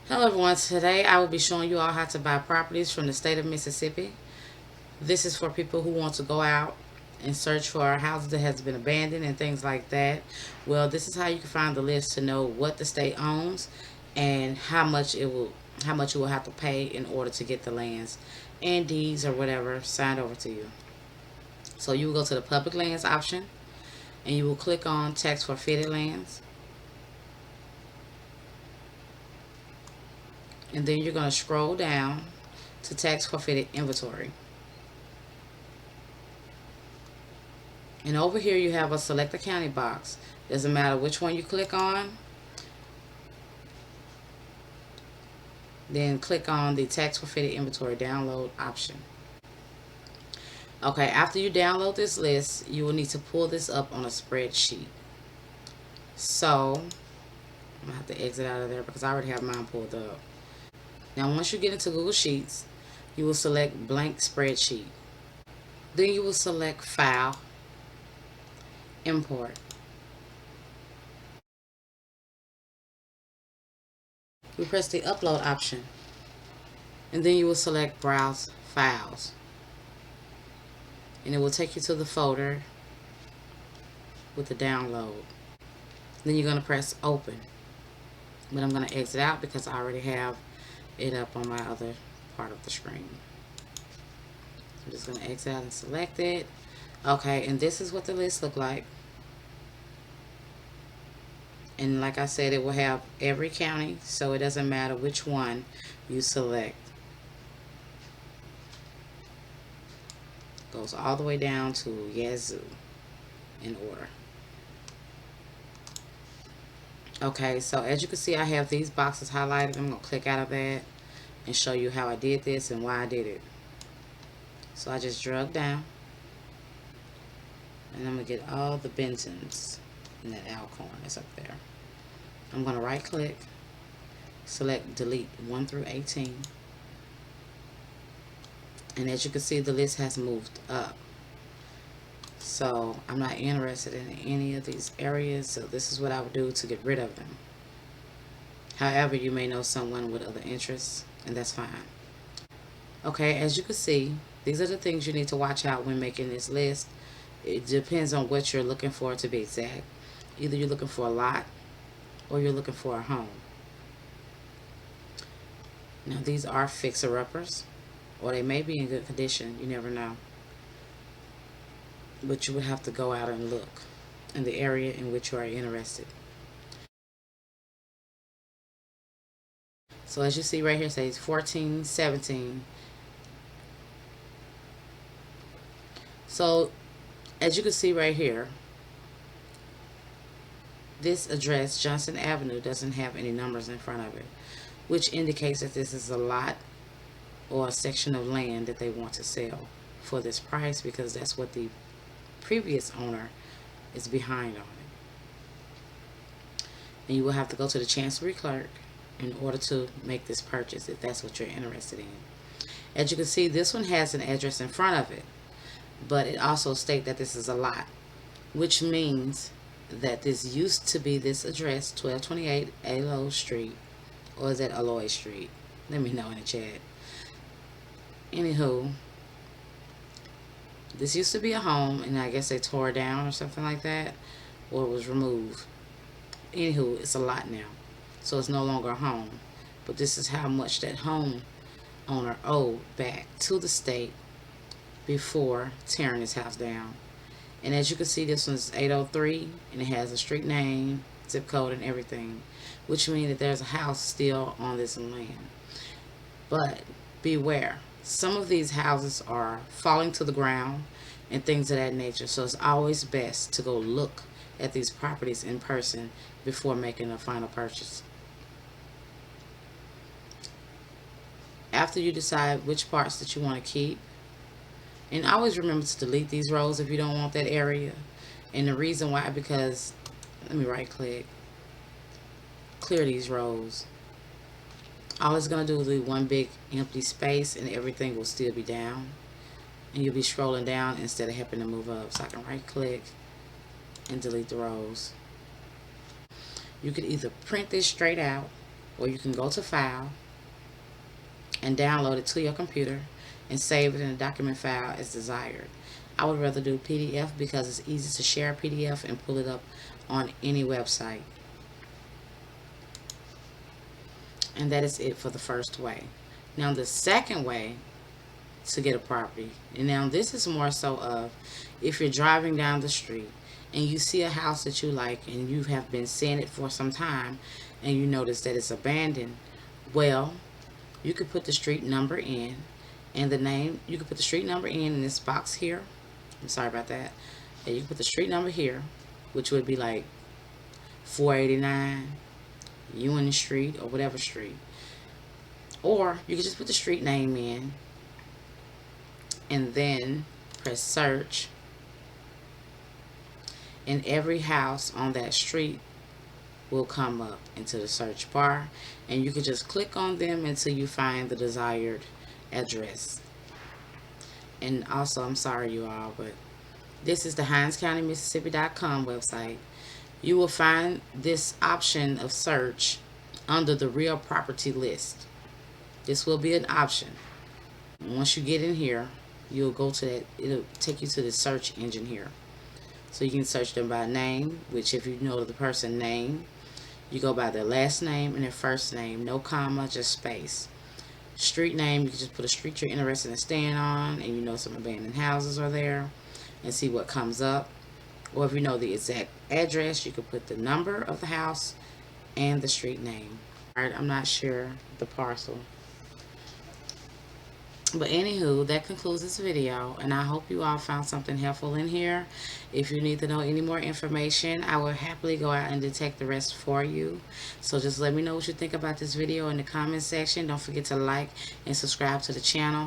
Hello everyone, today I will be showing you all how to buy properties from the state of Mississippi. This is for people who want to go out and search for houses that has been abandoned and things like that. Well, this is how you can find the list to know what the state owns and how much you will have to pay in order to get the lands and deeds or whatever signed over to you. So you will go to the public lands option and you will click on tax forfeited lands. And then you're going to scroll down to tax forfeited inventory. And over here you have a select a county box. Doesn't matter which one you click on. Then click on the tax forfeited inventory download option. Okay, after you download this list, you will need to pull this up on a spreadsheet. So I'm gonna have to exit out of there because I already have mine pulled up. Now once you get into Google Sheets, you will select blank spreadsheet. Then you will select file, import. You press the upload option and then you will select browse files, and it will take you to the folder with the download. Then you're going to press open, but I'm going to exit out because I already have it up on my other part of the screen. I'm just going to exit out and select it. Okay, and this is what the list look like. And like I said, it will have every county, so it doesn't matter which one you select. Goes all the way down to Yazoo in order. Okay, so as you can see, I have these boxes highlighted. I'm going to click out of that and show you how I did this and why I did it. So I just drug down, and I'm going to get all the Bentons in that Alcorn that's up there. I'm going to right click, select delete 1 through 18. And as you can see, the list has moved up. So I'm not interested in any of these areas, so this is what I would do to get rid of them. However, you may know someone with other interests, and that's fine. Okay, as you can see, these are the things you need to watch out when making this list. It depends on what you're looking for, to be exact. Either you're looking for a lot or you're looking for a home. Now these are fixer-uppers, or they may be in good condition, you never know. But you would have to go out and look in the area in which you are interested. So as you see right here, it says 1417. So as you can see right here, this address, Johnson Avenue, doesn't have any numbers in front of it, which indicates that this is a lot or a section of land that they want to sell for this price, because that's what the previous owner is behind on it. And you will have to go to the Chancery Clerk in order to make this purchase if that's what you're interested in. As you can see, this one has an address in front of it, but it also states that this is a lot, which means that this used to be this address, 1228 Aloe Street, or is that Aloe Street? Let me know in the chat. Anywho, this used to be a home, and I guess they tore it down or something like that, or it was removed. Anywho, it's a lot now, so it's no longer a home. But this is how much that home owner owed back to the state before tearing his house down. And as you can see, this one's 803, and it has a street name, zip code, and everything, which means that there's a house still on this land. But beware, some of these houses are falling to the ground and things of that nature, so it's always best to go look at these properties in person before making a final purchase. After you decide which parts that you want to keep, and always remember to delete these rows if you don't want that area. And the reason why, because, let me right click, clear these rows. All it's going to do is leave one big empty space, and everything will still be down. And you'll be scrolling down instead of having to move up. So I can right click and delete the rows. You could either print this straight out, or you can go to File and download it to your computer and save it in a document file as desired. I would rather do PDF because it's easy to share a PDF and pull it up on any website. And that is it for the first way. Now the second way to get a property, and now this is more so of if you're driving down the street and you see a house that you like and you have been seeing it for some time and you notice that it's abandoned, well, you could put the street number in and the name. You could put the street number in this box here. I'm sorry about that. And you can put the street number here, which would be like 489 Ewan Street or whatever street. Or you could just put the street name in and then press search, and every house on that street will come up into the search bar, and you can just click on them until you find the desired address. And also, I'm sorry you all, but this is the HinesCountyMississippi.com website. You will find this option of search under the real property list. This will be an option. Once you get in here, you'll go to that. It'll take you to the search engine here. So you can search them by name, which if you know the person's name, you go by their last name and their first name, no comma, just space. Street name, you can just put a street you're interested in staying on, and you know some abandoned houses are there, and see what comes up. Or if you know the exact address, you could put the number of the house and the street name. Alright, I'm not sure the parcel. But anywho, that concludes this video, and I hope you all found something helpful in here. If you need to know any more information, I will happily go out and detect the rest for you. So just let me know what you think about this video in the comment section. Don't forget to like and subscribe to the channel.